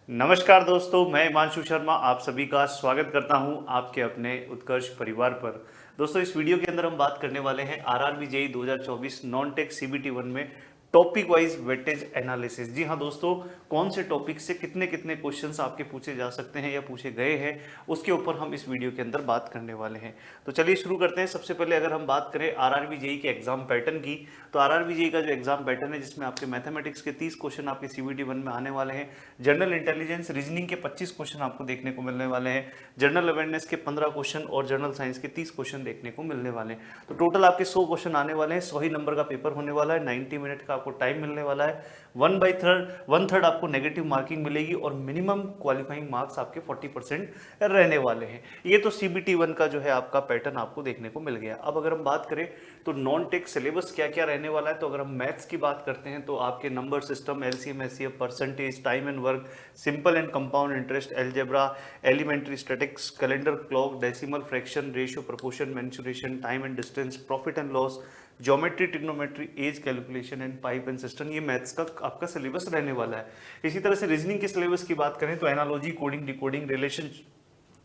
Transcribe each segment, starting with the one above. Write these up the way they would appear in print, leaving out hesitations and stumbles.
नमस्कार दोस्तों, मैं हिमांशु शर्मा आप सभी का स्वागत करता हूं आपके अपने उत्कर्ष परिवार पर। दोस्तों, इस वीडियो के अंदर हम बात करने वाले हैं RRB JEE 2024 non tech CBT 1 में टॉपिक वाइज वेटेज एनालिसिस। जी हाँ दोस्तों, कौन से टॉपिक से कितने कितने क्वेश्चंस आपके पूछे जा सकते हैं या पूछे गए हैं, उसके ऊपर हम इस वीडियो के अंदर बात करने वाले हैं। तो चलिए शुरू करते हैं। सबसे पहले अगर हम बात करें आरआरबी जेईई के एग्जाम पैटर्न की, तो आरआरबी जेईई का जो एग्जाम पैटर्न है, जिसमें आपके मैथमेटिक्स के 30 क्वेश्चन आपके सीबीटी 1 में आने वाले हैं, जनरल इंटेलिजेंस रीजनिंग के 25 क्वेश्चन आपको देखने को मिलने वाले हैं, जनरल अवेयरनेस के 15 क्वेश्चन और जनरल साइंस के 30 क्वेश्चन देखने को मिलने वाले हैं। तो टोटल आपके 100 क्वेश्चन आने वाले हैं। 100 ही नंबर का पेपर होने वाला है। 90 मिनट का आपको टाइम मिलने वाला है। 1/3 आपको नेगेटिव मार्किंग मिलेगी और मिनिमम क्वालिफाइंग मार्क्स आपके 40% रहने वाले हैं। ये तो सीबीटी 1 का जो है आपका पैटर्न आपको देखने को मिल गया। अब अगर हम बात करें तो नॉन टेक सिलेबस क्या क्या रहने वाला है, तो अगर हम मैथ्स की बात करते हैं तो आपके number system, LCM, HCF, percentage, time and work, simple and compound interest, algebra, elementary statics, calendar clock, decimal fraction, ratio, proportion, mensuration, time and distance, profit and loss, geometry, trigonometry, age calculation and pipe and system, ये maths का आपका syllabus रहने वाला है। इसी तरह से reasoning के सिलेबस की बात करें तो analogy, coding, decoding,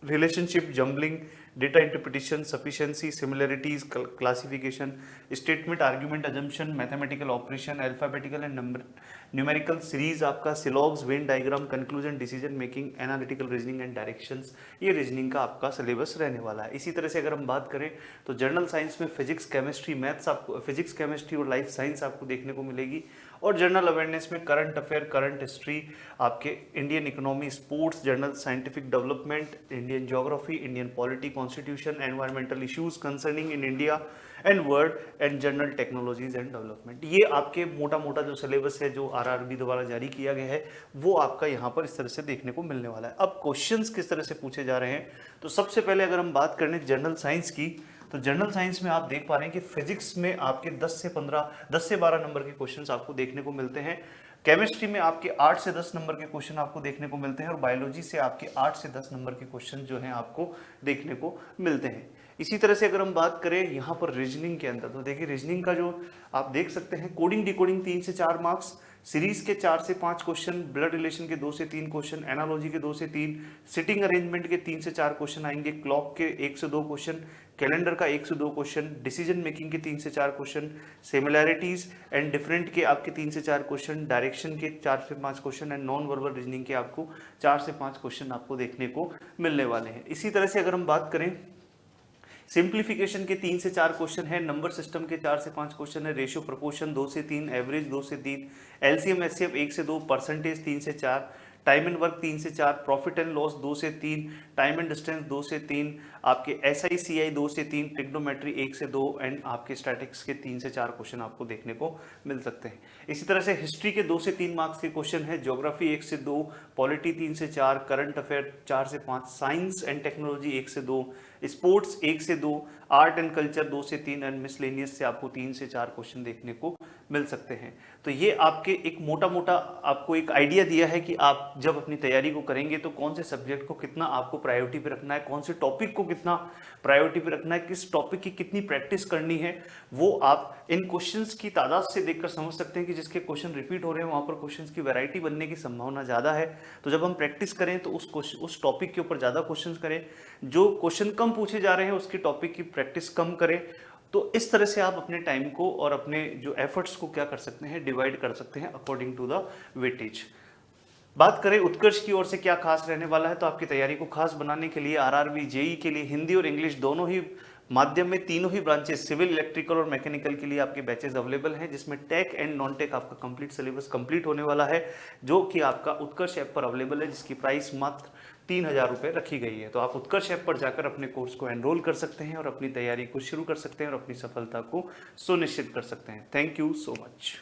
relationship, jumbling, data interpretation, sufficiency, similarities, classification, statement, argument, assumption, mathematical operation, alphabetical and number numerical series, आपका syllogism, Venn diagram, conclusion, decision making, analytical reasoning and directions, ये reasoning का आपका syllabus रहने वाला है। इसी तरह से अगर हम बात करें तो जनरल साइंस में फिजिक्स, केमिस्ट्री, मैथ्स, आपको फिजिक्स, केमिस्ट्री और लाइफ साइंस आपको देखने को मिलेगी। और जनरल अवेयरनेस में करंट अफेयर, करंट हिस्ट्री, आपके Indian economy, sports, general scientific development, Indian geography, Indian polity, constitution, environmental issues concerning in India and world and general technologies and development. ये आपके मोटा मोटा जो सिलेबस है जो आरआरबी द्वारा जारी किया गया है, वो आपका यहाँ पर इस तरह से देखने को मिलने वाला है। अब क्वेश्चंस किस तरह से पूछे जा रहे हैं, तो सबसे पहले अगर हम बात करें जनरल साइंस की, तो जनरल साइंस में आप देख पा रहे हैं कि फिजिक्स में आपके 10 से 12 नंबर के क्वेश्चंस आपको देखने को मिलते हैं। केमिस्ट्री में आपके 8 से 10 नंबर के क्वेश्चन आपको देखने को मिलते हैं और बायोलॉजी से आपके 8 से 10 नंबर के क्वेश्चन जो हैं आपको देखने को मिलते हैं। इसी तरह से अगर हम बात करें यहाँ पर रीजनिंग के अंदर, तो देखिए रीजनिंग का जो आप देख सकते हैं, कोडिंग डिकोडिंग 3 से 4 मार्क्स, सीरीज के 4 से 5 क्वेश्चन, ब्लड रिलेशन के 2 से 3 क्वेश्चन, एनालॉजी के 2 से 3, सिटिंग अरेंजमेंट के 3 से 4 क्वेश्चन आएंगे, क्लॉक के 1 से 2 क्वेश्चन, कैलेंडर का 1 से 2 क्वेश्चन, डिसीजन मेकिंग के 3 से 4 क्वेश्चन, सिमिलैरिटीज एंड डिफरेंट के आपके 3 से 4 क्वेश्चन, डायरेक्शन के 4 से 5 question and non verbal reasoning के आपको 4 से 5 क्वेश्चन आपको देखने को मिलने वाले हैं। इसी तरह से अगर हम बात करें, सिंप्लीफिकेशन के 3 से 4 क्वेश्चन है, नंबर सिस्टम के 4 से 5 क्वेश्चन है, रेशियो प्रोपोर्शन 2 से 3, एवरेज 2 से 3, एलसीएम एचसीएफ 1 से 2, परसेंटेज 3 से 4, टाइम एंड वर्क 3 से 4, प्रॉफिट एंड लॉस 2 से 3, टाइम एंड डिस्टेंस 2 से 3, आपके एसआई सीआई 2 से 3, ट्रिग्नोमेट्री 1 से 2 एंड आपके स्टैटिक्स के 3 से 4 क्वेश्चन आपको देखने को मिल सकते हैं। इसी तरह से हिस्ट्री के 2 से 3 मार्क्स के क्वेश्चन है, ज्योग्राफी 1 से 2, पॉलिटी 3 से 4, करंट अफेयर 4 से 5, साइंस एंड टेक्नोलॉजी 1 से 2, स्पोर्ट्स 1 से 2, आर्ट एंड कल्चर 2 से 3 एंड मिसलेनियस से आपको 3 से 4 क्वेश्चन देखने को मिल सकते हैं। तो ये आपके एक मोटा मोटा आपको एक आइडिया दिया है कि आप जब अपनी तैयारी को करेंगे तो कौन से सब्जेक्ट को कितना आपको प्रायोरिटी पे रखना है, कौन से टॉपिक को कितना प्रायोरिटी पे रखना है, किस टॉपिक की कितनी प्रैक्टिस करनी है, वो आप इन क्वेश्चंस की तादाद से देखकर समझ सकते हैं कि जिसके क्वेश्चन रिपीट हो रहे हैं वहां पर क्वेश्चंस की वैरायटी बनने की संभावना ज़्यादा है। तो जब हम प्रैक्टिस करें तो उस टॉपिक के ऊपर ज़्यादा क्वेश्चन करें, जो क्वेश्चन कम पूछे जा रहे हैं उसके टॉपिक की प्रैक्टिस कम करें। तो इस तरह से आप अपने टाइम को और अपने जो एफर्ट्स को क्या कर सकते हैं, डिवाइड कर सकते हैं अकॉर्डिंग टू द वेटेज। बात करें उत्कर्ष की ओर से क्या खास रहने वाला है, तो आपकी तैयारी को खास बनाने के लिए आरआरबी जेईई के लिए हिंदी और इंग्लिश दोनों ही माध्यम में तीनों ही ब्रांचेस, सिविल, इलेक्ट्रिकल और मैकेनिकल के लिए आपके बैचेस अवेलेबल हैं, जिसमें टेक एंड नॉन टेक आपका कंप्लीट सिलेबस कंप्लीट होने वाला है, जो कि आपका उत्कर्ष ऐप पर अवेलेबल है, जिसकी प्राइस मात्र 3,000 रुपये रखी गई है। तो आप उत्कर्ष ऐप पर जाकर अपने कोर्स को एनरोल कर सकते हैं और अपनी तैयारी को शुरू कर सकते हैं और अपनी सफलता को सुनिश्चित कर सकते हैं। Thank you so much.